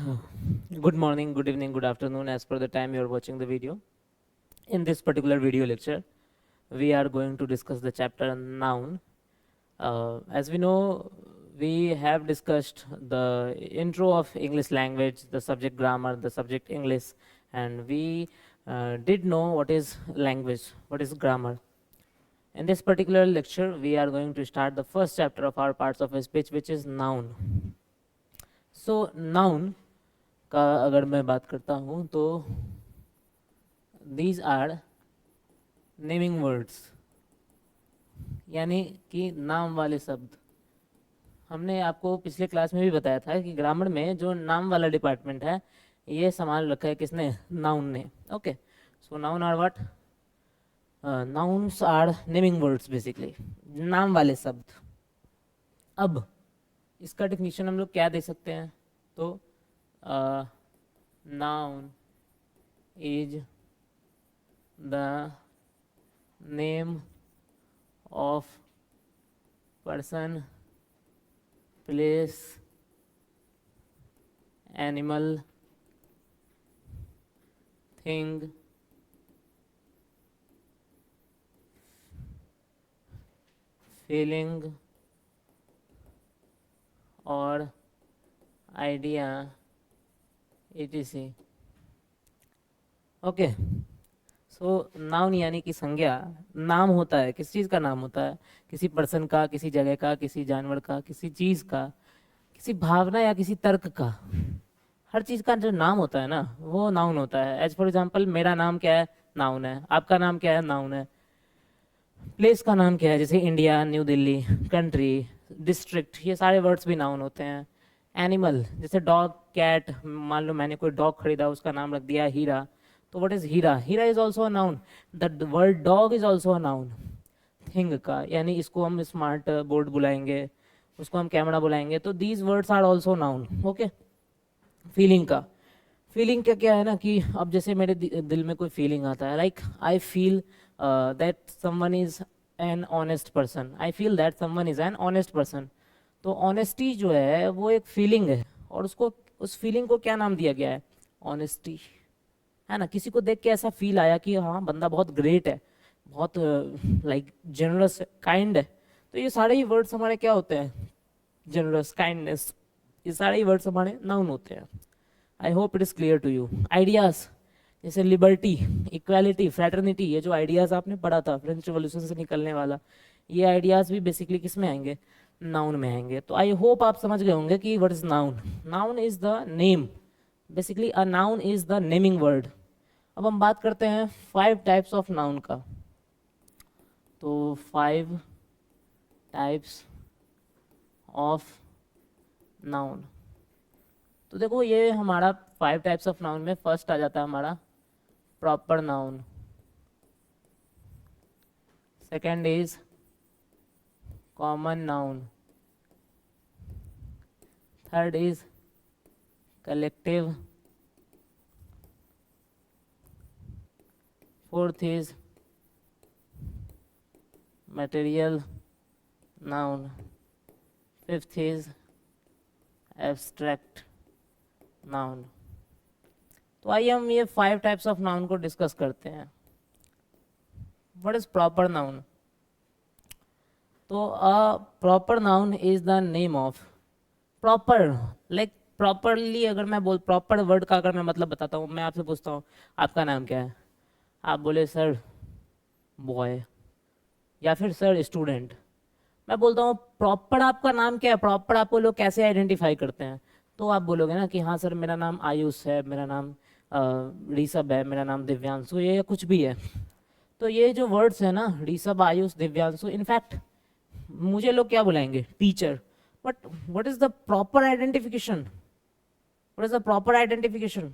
Good morning, good evening, good afternoon, as per the time you are watching the video. In this particular video lecture, we are going to discuss the chapter noun. As we know, we have discussed the intro of English language, the subject grammar, the subject English, and we did know what is language, what is grammar. In this particular lecture, we are going to start the first chapter of our parts of speech, which is noun. So, noun का अगर मैं बात करता हूँ तो these are naming words, यानी कि नाम वाले शब्द। हमने आपको पिछले क्लास में भी बताया था कि ग्रामर में जो नाम वाला डिपार्टमेंट है ये संभाल रखा है किसने? नाउन ने। Okay, so noun are what? Nouns are naming words, basically नाम वाले शब्द। अब इसका डेफिनेशन हम लोग क्या दे सकते हैं? तो noun is the name of person, place, animal, thing, feeling or idea, etc. Okay, so noun यानी कि संज्ञा। नाम होता है, किस चीज़ का नाम होता है? किसी पर्सन का, किसी जगह का, किसी जानवर का, किसी चीज़ का, किसी भावना या किसी तर्क का। हर चीज़ का जो नाम होता है ना वो नाउन होता है। एज फॉर एग्जांपल, मेरा नाम क्या है? नाउन है। आपका नाम क्या है? नाउन है। प्लेस का नाम क्या है? जैसे India, new Delhi, country, district, ये सारे वर्ड्स भी नाउन होते हैं। एनिमल, जैसे डॉग, कैट, मान लो मैंने कोई डॉग खरीदा, उसका नाम रख दिया हीरा, तो what is Heera? Heera is also a noun. The word dog is also a noun. Thing का, यानी इसको हम स्मार्ट बोर्ड बुलाएंगे, उसको हम कैमरा बुलाएंगे, तो these words are also noun. Okay, feeling का, फीलिंग क्या क्या है ना कि अब जैसे मेरे दिल में कोई फीलिंग आता है, like I feel that someone is an honest person, I feel that someone is an honest person. तो ऑनेस्टी जो है वो एक फीलिंग है, और उसको, उस फीलिंग को क्या नाम दिया गया है? ऑनेस्टी, है ना। किसी को देख के ऐसा फील आया कि हाँ बंदा बहुत ग्रेट है, बहुत लाइक जनरस, काइंड है, तो ये सारे ही वर्ड्स हमारे क्या होते हैं? जनरस, काइंडनेस, ये सारे ही वर्ड्स हमारे नाउन होते हैं। I hope it is clear to you. Ideas, जैसे लिबर्टी, इक्वालिटी, फ्रैटर्निटी, ये जो आइडियाज़ आपने पढ़ा था फ्रेंच रिवॉल्यूशन से निकलने वाला, ये आइडियाज़ भी बेसिकली किस में आएंगे? नाउन में आएंगे। तो आई होप आप समझ गए होंगे कि what is noun. Noun is the name, basically a noun is the naming word. अब हम बात करते हैं 5 टाइप्स ऑफ नाउन का। तो 5 टाइप्स ऑफ नाउन, तो देखो ये हमारा 5 टाइप्स ऑफ नाउन में फर्स्ट आ जाता है हमारा proper noun. Second is common noun. Third is collective. Fourth is material noun. Fifth is abstract noun. तो आइए हम ये 5 टाइप्स ऑफ नाउन को डिस्कस करते हैं। What is proper noun? तो a proper noun is the name of, proper like properly, अगर मैं बोल प्रॉपर वर्ड का अगर मैं मतलब बताता हूँ, मैं आपसे पूछता हूँ आपका नाम क्या है, आप बोले सर बॉय, या फिर सर स्टूडेंट। मैं बोलता हूँ प्रॉपर आपका नाम क्या है? प्रॉपर आपको लोग कैसे आइडेंटिफाई करते हैं? तो आप बोलोगे ना कि हाँ सर मेरा नाम आयुष है, मेरा नाम ऋषभ है, मेरा नाम दिव्यांशु है, या कुछ भी है। तो ये जो वर्ड्स है ना, ऋषभ, आयुष, दिव्यांशु, इनफैक्ट मुझे लोग क्या बुलाएंगे? Teacher. But what is the proper identification? What is the proper identification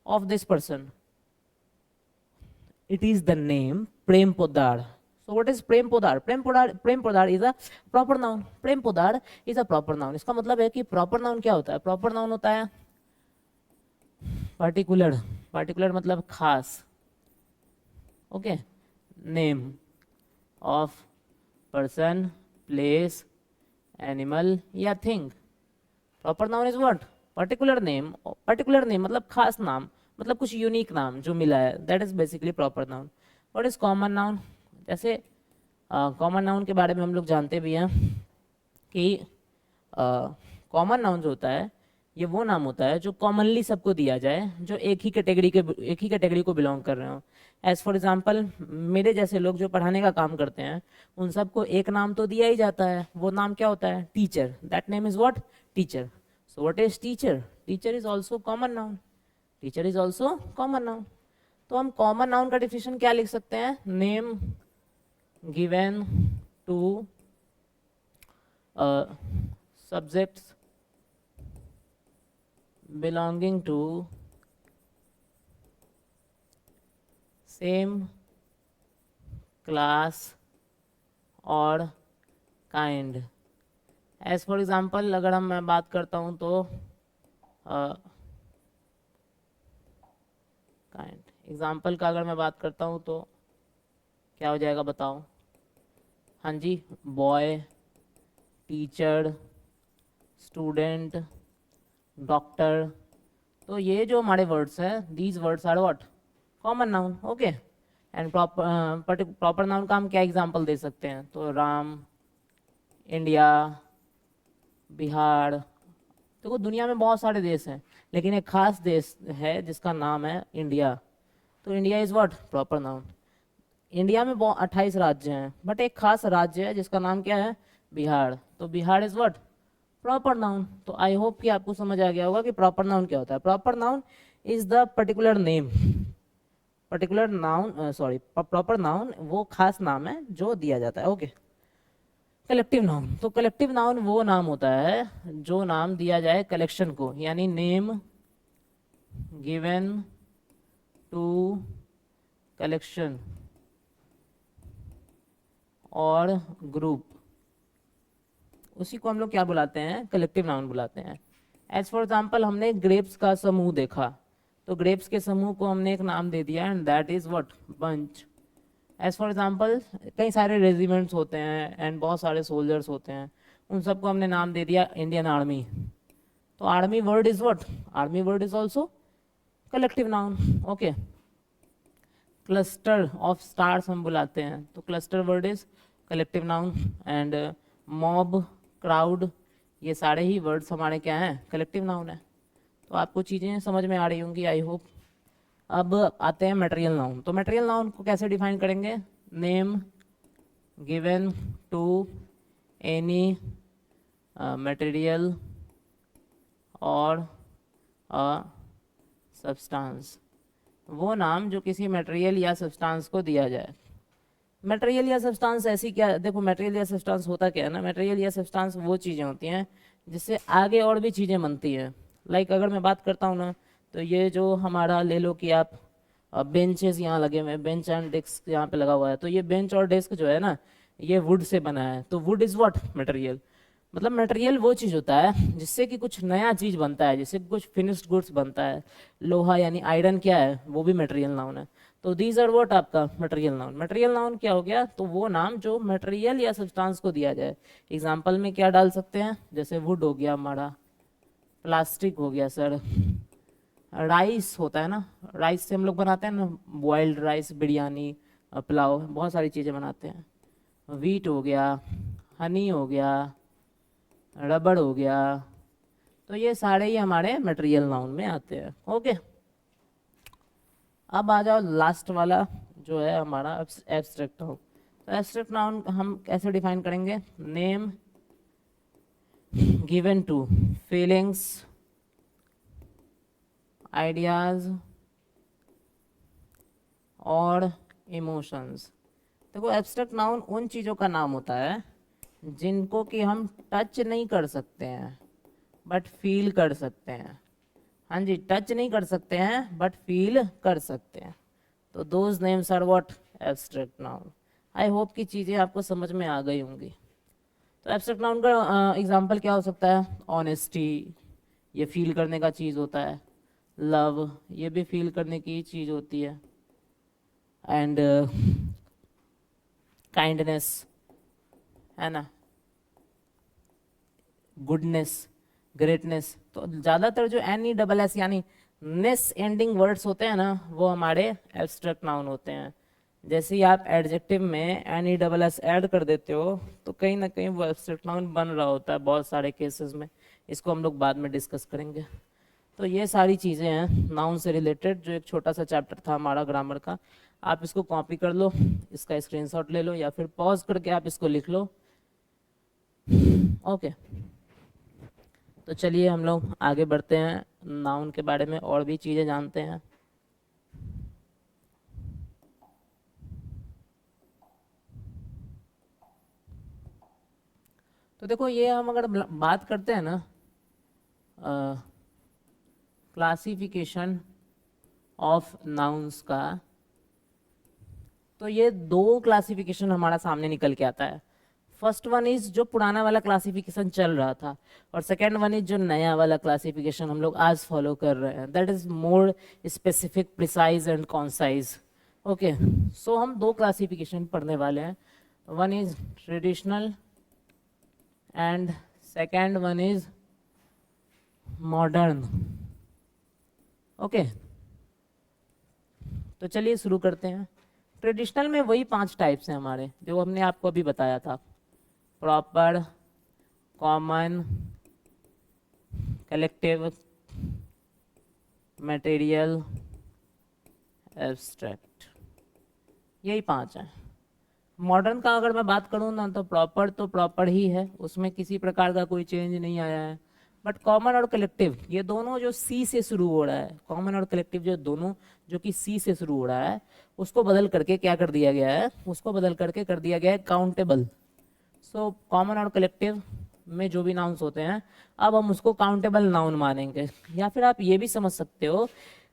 of this person? It is the name Prem Podar. So what is Prem Podar? Prem Podar is a proper noun. Prem Podar is a proper noun. इसका मतलब है कि proper noun क्या होता है? Proper noun होता है particular. Particular मतलब खास. Okay. Name of person, place, animal या thing. Proper noun is what? Particular name मतलब खास नाम, मतलब कुछ यूनिक नाम जो मिला है, that is basically proper noun. What is common noun? जैसे कॉमन नाउन के बारे में हम लोग जानते भी हैं कि कॉमन नाउन जो होता है ये वो नाम होता है जो कॉमनली सबको दिया जाए, जो एक ही कैटेगरी को बिलोंग कर रहे हो। एज फॉर एग्जाम्पल, मेरे जैसे लोग जो पढ़ाने का काम करते हैं उन सबको एक नाम तो दिया ही जाता है, वो नाम क्या होता है? Teacher. That name is what? Teacher. So what is teacher? Teacher is also common noun. Teacher is also common noun. तो हम कॉमन नाउन का डिफिनेशन क्या लिख सकते हैं? Name given to subjects belonging to same class और kind। As for example अगर मैं बात करता हूँ तो काइंड एग्जाम्पल का अगर मैं बात करता हूँ तो क्या हो जाएगा बताओ? हाँ जी, बॉय, टीचर, स्टूडेंट, डॉक्टर। तो ये जो हमारे वर्ड्स हैं, these words are what? Common noun. Okay. And proper noun का हम क्या एग्जांपल दे सकते हैं? तो राम, इंडिया, बिहार। देखो दुनिया में बहुत सारे देश हैं लेकिन एक खास देश है जिसका नाम है इंडिया। तो India is what? Proper noun. India में बहुत 28 राज्य हैं बट एक खास राज्य है जिसका नाम क्या है? बिहार। तो Bihar is what? Proper noun. तो आई होप कि आपको समझ आ गया होगा कि प्रॉपर नाउन क्या होता है। Proper noun is the particular name, particular noun, sorry, proper noun वो खास नाम है जो दिया जाता है। ओके। कलेक्टिव नाउन, तो कलेक्टिव नाउन वो नाम होता है जो नाम दिया जाए कलेक्शन को, यानी नेम गिवन टू कलेक्शन और ग्रुप, उसी को हम लोग क्या बुलाते हैं? कलेक्टिव नाउन बुलाते हैं। एज फॉर एग्जाम्पल, हमने ग्रेप्स का समूह देखा तो ग्रेप्स के समूह को हमने एक नाम दे दिया and that is what? Bunch. As for example, कई सारे रेजिमेंट्स होते हैं एंड बहुत सारे सोल्जर्स होते हैं, उन सबको हमने नाम दे दिया इंडियन आर्मी। तो army word is what? Army word is also collective noun. Okay. Cluster of stars हम बुलाते हैं तो cluster word is collective noun. And mob, crowd, ये सारे ही वर्ड्स हमारे क्या हैं? कलेक्टिव नाउन है। तो आपको चीज़ें समझ में आ रही होंगी आई होप। अब आते हैं मटेरियल नाउन। तो मटेरियल नाउन को कैसे डिफाइन करेंगे? Name given to any material or a substance, वो नाम जो किसी मटेरियल या सब्सटेंस को दिया जाए। मटेरियल या सब्सटेंस ऐसी क्या, देखो मटेरियल या सब्सटेंस होता क्या है ना, मटेरियल या सब्सटेंस वो चीज़ें होती हैं जिससे आगे और भी चीज़ें बनती हैं। लाइक अगर मैं बात करता हूँ ना, तो ये जो हमारा ले लो कि आप बेंचेस यहाँ लगे हुए हैं, बेंच एंड डेस्क यहाँ पे लगा हुआ है, तो ये बेंच और डेस्क जो है ना ये वुड से बना है। तो वुड इज़ व्हाट? मटेरियल। मतलब मटेरियल वो चीज़ होता है जिससे कि कुछ नया चीज़ बनता है, जिससे कुछ फिनिश्ड गुड्स बनता है। लोहा यानी आयरन क्या है? वो भी मटेरियल नाउन है। तो दीज आर व्हाट? आपका मटेरियल नाउन। मटेरियल नाउन क्या हो गया? तो वो नाम जो मटेरियल या सब्सटेंस को दिया जाए। एग्जाम्पल में क्या डाल सकते हैं? जैसे वुड हो गया हमारा, प्लास्टिक हो गया सर, राइस होता है ना, राइस से हम लोग बनाते हैं ना बॉइल्ड राइस, बिरयानी, पुलाव, बहुत सारी चीज़ें बनाते हैं। वीट हो गया, हनी हो गया, रबड़ हो गया। तो ये सारे ही हमारे मटेरियल नाउन में आते हैं। ओके। अब आ जाओ लास्ट वाला जो है हमारा एब्स्ट्रैक्ट नाउन। तो एब्स्ट्रैक्ट नाउन हम कैसे डिफाइन करेंगे? Name given to feelings, ideas और इमोशंस। देखो एब्स्ट्रैक्ट नाउन उन चीज़ों का नाम होता है जिनको कि हम टच नहीं कर सकते हैं बट फील कर सकते हैं। हाँ जी, टच नहीं कर सकते हैं बट फील कर सकते हैं। तो those names are what? Abstract noun. I hope कि चीज़ें आपको समझ में आ गई होंगी। तो एब्स्ट्रैक्ट नाउन का एग्जांपल क्या हो सकता है? ऑनेस्टी, ये फील करने का चीज़ होता है। लव, ये भी फील करने की चीज़ होती है। एंड काइंडनेस, है ना, गुडनेस, ग्रेटनेस। तो ज़्यादातर जो NESS यानी नेस एंडिंग वर्ड्स होते हैं ना, वो हमारे एब्स्ट्रैक्ट नाउन होते हैं। जैसे ही आप एडजेक्टिव में NESS ऐड कर देते हो तो कहीं ना कहीं वो एब्स्ट्रैक्ट नाउन बन रहा होता है बहुत सारे केसेस में। इसको हम लोग बाद में डिस्कस करेंगे। तो ये सारी चीज़ें हैं नाउन से रिलेटेड, जो एक छोटा सा चैप्टर था हमारा ग्रामर का। आप इसको कॉपी कर लो, इसका स्क्रीनशॉट ले लो, या फिर पॉज करके आप इसको लिख लो। ओके, तो चलिए हम लोग आगे बढ़ते हैं, नाउन के बारे में और भी चीज़ें जानते हैं। तो देखो, ये हम अगर बात करते हैं ना क्लासिफिकेशन ऑफ नाउन्स का, तो ये दो क्लासिफिकेशन हमारा सामने निकल के आता है। फर्स्ट वन इज जो पुराना वाला क्लासिफिकेशन चल रहा था, और सेकेंड वन इज जो नया वाला क्लासिफिकेशन हम लोग आज फॉलो कर रहे हैं, that is more specific, precise and concise. Okay, so हम दो क्लासिफिकेशन पढ़ने वाले हैं। One is traditional and second one is modern. Okay, तो चलिए शुरू करते हैं। ट्रेडिशनल में वही 5 टाइप्स हैं हमारे, जो हमने आपको अभी बताया था। Proper, common, collective, material, abstract, यही 5 हैं। मॉडर्न का अगर मैं बात करूँ ना, तो प्रॉपर ही है, उसमें किसी प्रकार का कोई चेंज नहीं आया है। बट कॉमन और कलेक्टिव, ये दोनों जो सी से शुरू हो रहा है, कॉमन और कलेक्टिव जो दोनों जो कि सी से शुरू हो रहा है, उसको बदल करके क्या कर दिया गया है, उसको बदल करके कर दिया गया है काउंटेबल। सो कॉमन और कलेक्टिव में जो भी नाउन्स होते हैं, अब हम उसको काउंटेबल नाउन मानेंगे। या फिर आप ये भी समझ सकते हो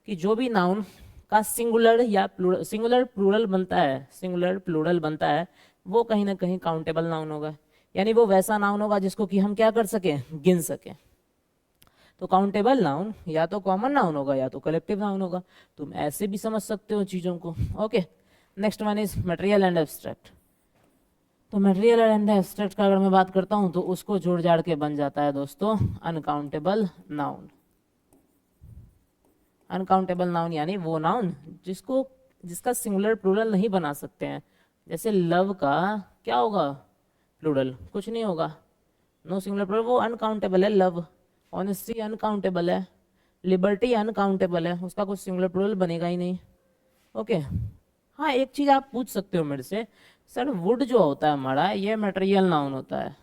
कि जो भी नाउन का सिंगुलर या सिंगुलर प्लूरल बनता है, सिंगुलर प्लूरल बनता है, वो कहीं ना कहीं काउंटेबल नाउन होगा। यानी वो वैसा नाउन होगा जिसको कि हम क्या कर सकें, गिन सकें। तो काउंटेबल नाउन या तो कॉमन नाउन होगा या तो कलेक्टिव नाउन होगा। तुम ऐसे भी समझ सकते हो चीज़ों को। Okay, next one is material and abstract. तो मटेरियल एंड एब्स्ट्रैक्ट का अगर मैं बात करता हूँ तो उसको जोड़ जाड़ के बन जाता है दोस्तों अनकाउंटेबल नाउन। अनकाउंटेबल नाउन यानी वो नाउन जिसका सिंगुलर प्लूरल नहीं बना सकते हैं। जैसे लव का क्या होगा प्लूरल, कुछ नहीं होगा, नो सिंगुलर प्लूरल, वो अनकाउंटेबल है। लव, ऑनेस्टी अनकाउंटेबल है, लिबर्टी अनकाउंटेबल है, उसका कुछ सिंगुलर प्लूरल बनेगा ही नहीं। ओके, हाँ एक चीज़ आप पूछ सकते हो मेरे से, सर वुड जो होता है हमारा, ये मटेरियल नाउन होता है,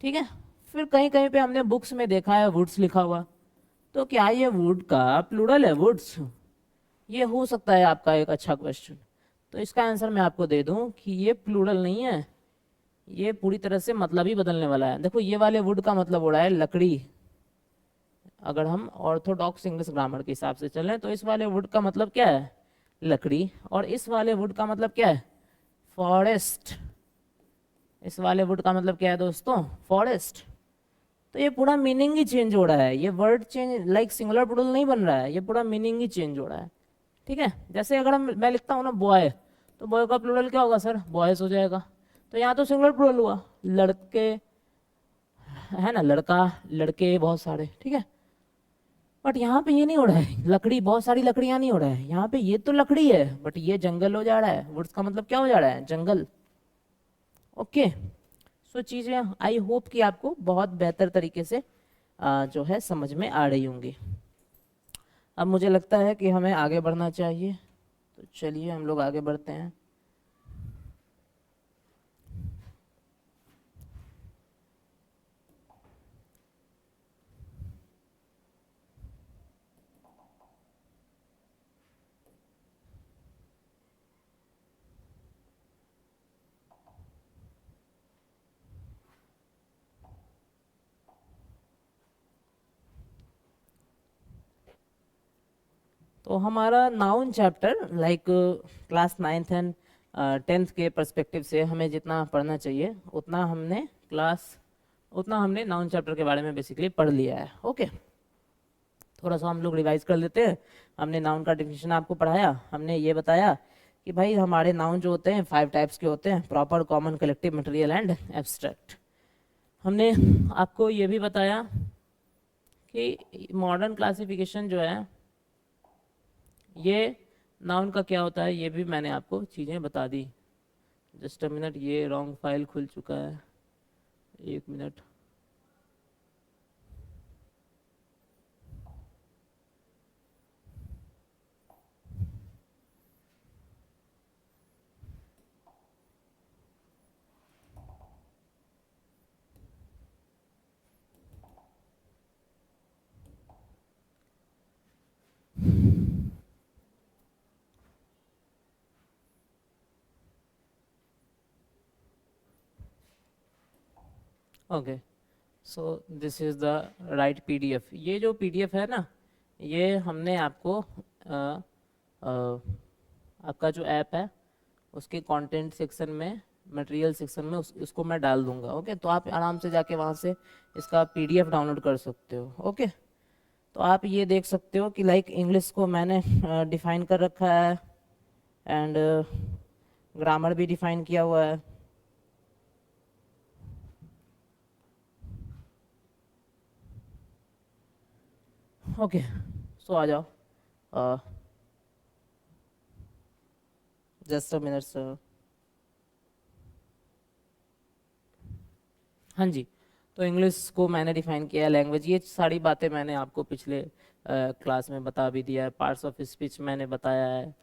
ठीक है, फिर कहीं कहीं पे हमने बुक्स में देखा है वुड्स लिखा हुआ, तो क्या ये वुड का प्लूरल है वुड्स? ये हो सकता है आपका एक अच्छा क्वेश्चन। तो इसका आंसर मैं आपको दे दूं कि ये प्लूरल नहीं है, ये पूरी तरह से मतलब ही बदलने वाला है। देखो, ये वाले वुड का मतलब हो रहा है लकड़ी, अगर हम ऑर्थोडॉक्स इंग्लिश ग्रामर के हिसाब से चलें तो इस वाले वुड का मतलब क्या है, लकड़ी, और इस वाले वुड का मतलब क्या है, फॉरेस्ट। इस वाले वुड का मतलब क्या है दोस्तों, फॉरेस्ट। तो ये पूरा मीनिंग ही चेंज हो रहा है, ये word change, like singular plural नहीं बन रहा है, ये पूरा मीनिंग ही चेंज हो रहा है। ठीक है, जैसे अगर मैं लिखता हूँ ना बॉय, तो बॉय का प्लूरल क्या होगा सर, बॉयज हो जाएगा। तो यहाँ तो सिंगुलर प्लूरल हुआ, लड़के है ना, लड़का, लड़के बहुत सारे, ठीक है। बट यहाँ पे ये नहीं हो रहा है, लकड़ी, बहुत सारी लकड़ियाँ नहीं हो रहा है यहाँ पे, ये तो लकड़ी है बट ये जंगल हो जा रहा है। वुड्स का मतलब क्या हो जा रहा है, जंगल। ओके, सो चीज़ें आई होप कि आपको बहुत बेहतर तरीके से जो है समझ में आ रही होंगी। अब मुझे लगता है कि हमें आगे बढ़ना चाहिए, तो चलिए हम लोग आगे बढ़ते हैं। तो हमारा noun chapter like class 9th and 10th के पर्सपेक्टिव से हमें जितना पढ़ना चाहिए उतना हमने नाउन चैप्टर के बारे में बेसिकली पढ़ लिया है। ओके, थोड़ा सा हम लोग रिवाइज कर लेते हैं। हमने नाउन का डेफिनेशन आपको पढ़ाया, हमने ये बताया कि भाई हमारे नाउन जो होते हैं 5 टाइप्स के होते हैं, proper, common, collective, material and abstract. हमने आपको ये भी बताया कि मॉडर्न क्लासिफिकेशन जो है ये नाउन का क्या होता है, ये भी मैंने आपको चीज़ें बता दी। जस्ट अ मिनट, ये रॉन्ग फाइल खुल चुका है, 1 minute. Okay, so this is the right PDF. ये जो पीडीएफ है ना, ये हमने आपको आपका जो ऐप है उसके कंटेंट सेक्शन में, मटेरियल सेक्शन में उसको मैं डाल दूंगा। ओके, तो आप आराम से जाके वहाँ से इसका पीडीएफ डाउनलोड कर सकते हो। ओके, तो आप ये देख सकते हो कि लाइक इंग्लिश को मैंने डिफाइन कर रखा है, एंड ग्रामर भी डिफाइन किया हुआ है। ओके, सो आ जाओ, जस्ट अ मिनट सर। हाँ जी, तो इंग्लिश को मैंने डिफाइन किया है, लैंग्वेज, ये सारी बातें मैंने आपको पिछले क्लास में बता भी दिया है। पार्ट्स ऑफ स्पीच मैंने बताया है।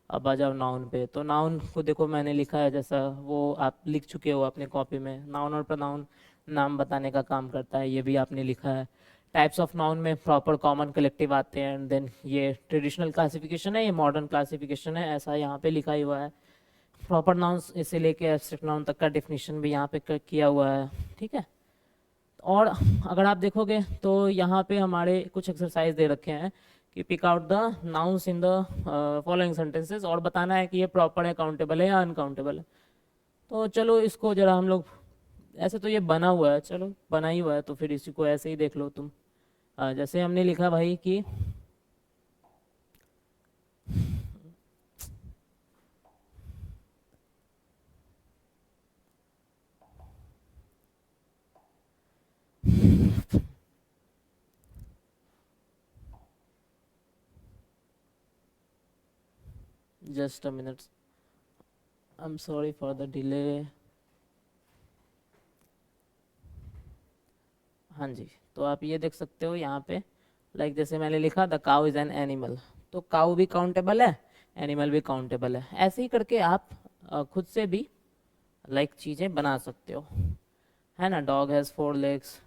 अब आ जाओ नाउन पे। तो नाउन को देखो मैंने लिखा है, जैसा वो आप लिख चुके हो अपने कॉपी में। नाउन और प्रोनाउन नाम बताने का काम करता है, ये भी आपने लिखा है। टाइप्स ऑफ नाउन में प्रॉपर, कॉमन, कलेक्टिव आते हैं, एंड देन ये ट्रेडिशनल क्लासिफिकेशन है, ये मॉडर्न क्लासिफिकेशन है, ऐसा यहाँ पे लिखा ही हुआ है। प्रॉपर नाउन से लेके एब्स्ट्रैक्ट नाउन तक का डेफिनेशन भी यहाँ पे किया हुआ है। ठीक है, और अगर आप देखोगे तो यहाँ पे हमारे कुछ एक्सरसाइज दे रखे हैं कि pick out the nouns in the following sentences, और बताना है कि ये प्रॉपर है, काउंटेबल है या अनकाउंटेबल है। तो चलो इसको जरा हम लोग, ऐसे तो ये बना हुआ है, चलो बना ही हुआ है तो फिर इसी को ऐसे ही देख लो तुम। जैसे हमने लिखा भाई कि just a minute, I am sorry for the delay. हाँ जी, तो आप ये देख सकते हो यहाँ पे, लाइक जैसे मैंने लिखा the cow is an animal, तो काउ भी काउंटेबल है, एनिमल भी काउंटेबल है। ऐसे ही करके आप खुद से भी लाइक चीज़ें बना सकते हो, है ना। डॉग हैज़ 4 legs,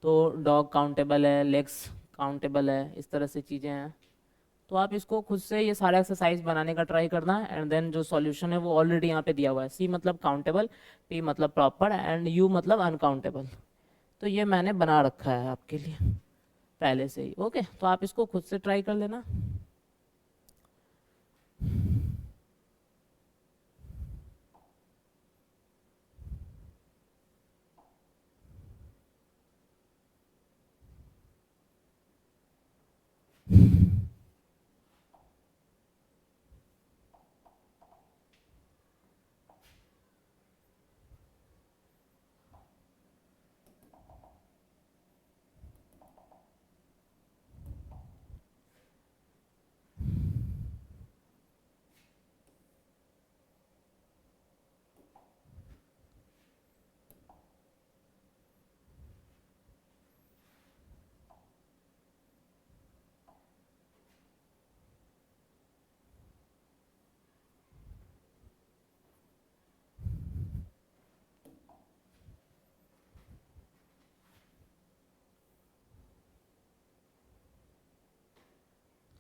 तो डॉग काउंटेबल है, लेग्स काउंटेबल है, इस तरह से चीज़ें हैं। तो आप इसको खुद से ये सारा एक्सरसाइज बनाने का ट्राई करना, एंड देन जो सॉल्यूशन है वो ऑलरेडी यहाँ पे दिया हुआ है। सी मतलब काउंटेबल, पी मतलब प्रॉपर, एंड यू मतलब अनकाउंटेबल। तो ये मैंने बना रखा है आपके लिए पहले से ही। ओके, तो आप इसको खुद से ट्राई कर लेना।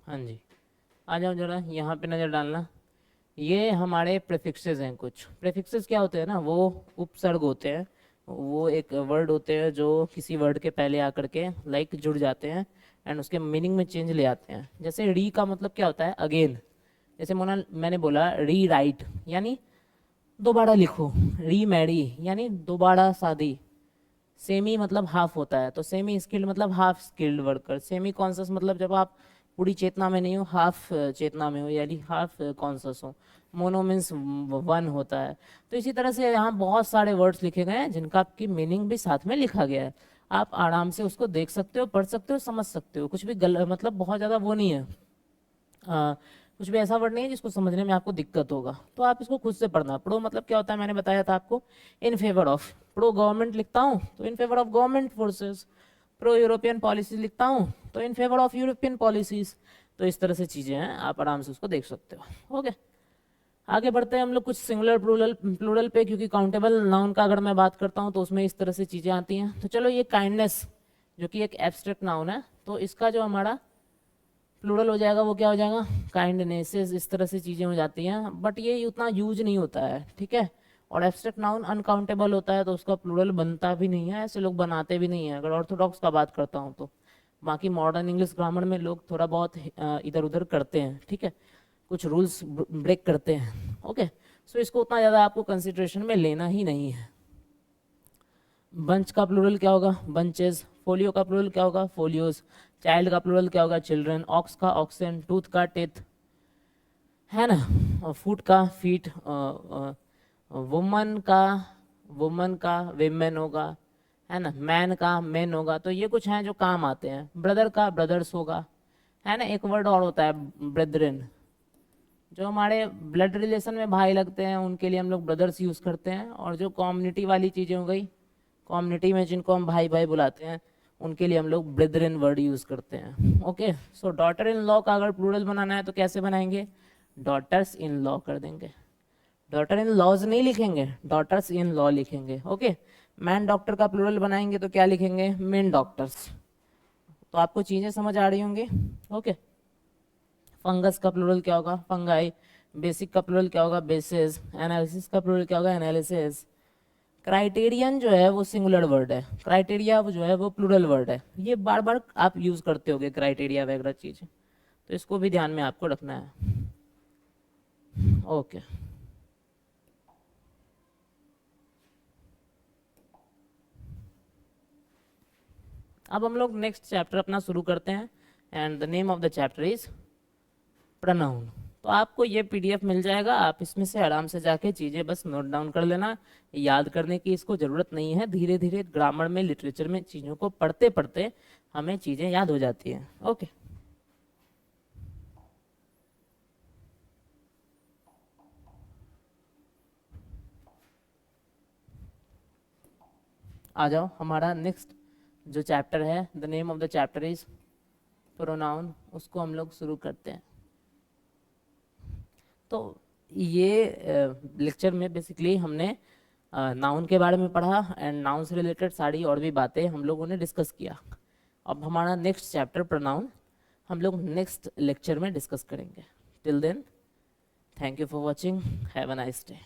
हाँ जी, आ जाओ जरा यहाँ पे नज़र डालना। ये हमारे प्रीफिक्सेस हैं। कुछ प्रीफिक्सेस क्या होते हैं ना, वो उपसर्ग होते हैं। वो एक वर्ड होते हैं जो किसी वर्ड के पहले आकर के लाइक जुड़ जाते हैं, एंड उसके मीनिंग में चेंज ले आते हैं। जैसे री का मतलब क्या होता है, अगेन। जैसे मोना मैंने बोला री राइट, यानी दोबारा लिखो। री मैरी यानी दोबारा शादी। सेमी मतलब हाफ होता है, तो सेमी स्किल्ड मतलब half skilled worker. Semi conscious मतलब जब आप पूरी चेतना में नहीं हो, हाफ चेतना में हो, यानी हाफ कॉन्शस हो। मोनो मीन्स वन होता है। तो इसी तरह से यहाँ बहुत सारे वर्ड्स लिखे गए हैं जिनका आपकी मीनिंग भी साथ में लिखा गया है। आप आराम से उसको देख सकते हो, पढ़ सकते हो, समझ सकते हो, कुछ भी मतलब बहुत ज़्यादा वो नहीं है, कुछ भी ऐसा वर्ड नहीं है जिसको समझने में आपको दिक्कत होगा। तो आप इसको खुद से पढ़ना। प्रो मतलब क्या होता है, मैंने बताया था आपको, in favour of. Pro government लिखता हूँ तो in favour of government forces. Pro European policies लिखता हूँ तो in favour of European policies. तो इस तरह से चीज़ें हैं, आप आराम से उसको देख सकते हो। ओके, आगे बढ़ते हैं हम लोग कुछ सिंगुलर प्लूरल प्लूरल पे, क्योंकि काउंटेबल नाउन का अगर मैं बात करता हूँ तो उसमें इस तरह से चीज़ें आती हैं। तो चलो, ये काइंडनेस जो कि एक एब्स्ट्रैक्ट नाउन है, तो इसका जो हमारा प्लूरल हो जाएगा वो क्या हो जाएगा, काइंडनेसेस। इस तरह से चीज़ें हो जाती हैं, बट ये उतना यूज नहीं होता है, ठीक है। और एब्स्ट्रैक्ट नाउन अनकाउंटेबल होता है तो उसका प्लूरल बनता भी नहीं है, ऐसे लोग बनाते भी नहीं है, अगर ऑर्थोडॉक्स का बात करता हूँ तो। बाकी मॉडर्न इंग्लिश ग्रामर में लोग थोड़ा बहुत इधर उधर करते हैं, ठीक है, कुछ रूल्स ब्रेक करते हैं। ओके, सो इसको उतना ज़्यादा आपको कंसिडरेशन में लेना ही नहीं है। बंच का प्लूरल क्या होगा, बंचेस। फोलियो का प्लूरल क्या होगा, फोलियोज। चाइल्ड का प्लूरल क्या होगा, चिल्ड्रन। ऑक्स का ऑक्सन। टूथ का टेथ, है ना। और फूट का फीट। वुमन का वेमेन होगा, है ना। मैन का मैन होगा। तो ये कुछ हैं जो काम आते हैं। ब्रदर का ब्रदर्स होगा, है ना। एक वर्ड और होता है ब्रेदरन, जो हमारे ब्लड रिलेशन में भाई लगते हैं उनके लिए हम लोग ब्रदर्स यूज़ करते हैं। और जो कम्युनिटी वाली चीज़ें हो गई, कम्युनिटी में जिनको हम भाई भाई बुलाते हैं, उनके लिए हम लोग ब्रेदरन वर्ड यूज़ करते हैं। Okay, so daughter in law का अगर प्लूरल बनाना है तो कैसे बनाएंगे, डॉटर्स इन लॉ कर देंगे। डॉटर इन लॉज नहीं लिखेंगे, डॉटर्स इन लॉ लिखेंगे। ओके, मैन डॉक्टर का प्लूरल बनाएंगे तो क्या लिखेंगे, मेन डॉक्टर्स। तो आपको चीज़ें समझ आ रही होंगी। ओके, फंगस का प्लूरल क्या होगा, फंगाई। बेसिक का प्लूरल क्या होगा, बेसिस। एनालिसिस का प्लूरल क्या होगा, एनालिसिस। क्राइटेरियन जो है वो सिंगुलर वर्ड है, क्राइटेरिया जो है वो प्लूरल वर्ड है। ये बार बार आप यूज करते होगे क्राइटेरिया वगैरह चीज़, तो इसको भी ध्यान में आपको रखना है। ओके, अब हम लोग नेक्स्ट चैप्टर अपना शुरू करते हैं, and the name of the chapter is pronoun. तो आपको ये पीडीएफ मिल जाएगा, आप इसमें से आराम से जाके चीज़ें बस नोट डाउन कर लेना। याद करने की इसको ज़रूरत नहीं है, धीरे धीरे ग्रामर में, लिटरेचर में चीज़ों को पढ़ते पढ़ते हमें चीज़ें याद हो जाती हैं। ओके, आ जाओ, हमारा नेक्स्ट जो चैप्टर है, the name of the chapter is pronoun, उसको हम लोग शुरू करते हैं। तो ये लेक्चर में बेसिकली हमने नाउन के बारे में पढ़ा, एंड नाउन से रिलेटेड सारी और भी बातें हम लोगों ने डिस्कस किया। अब हमारा नेक्स्ट चैप्टर प्रोनाउन हम लोग नेक्स्ट लेक्चर में डिस्कस करेंगे। Till then, thank you for watching, have a nice day.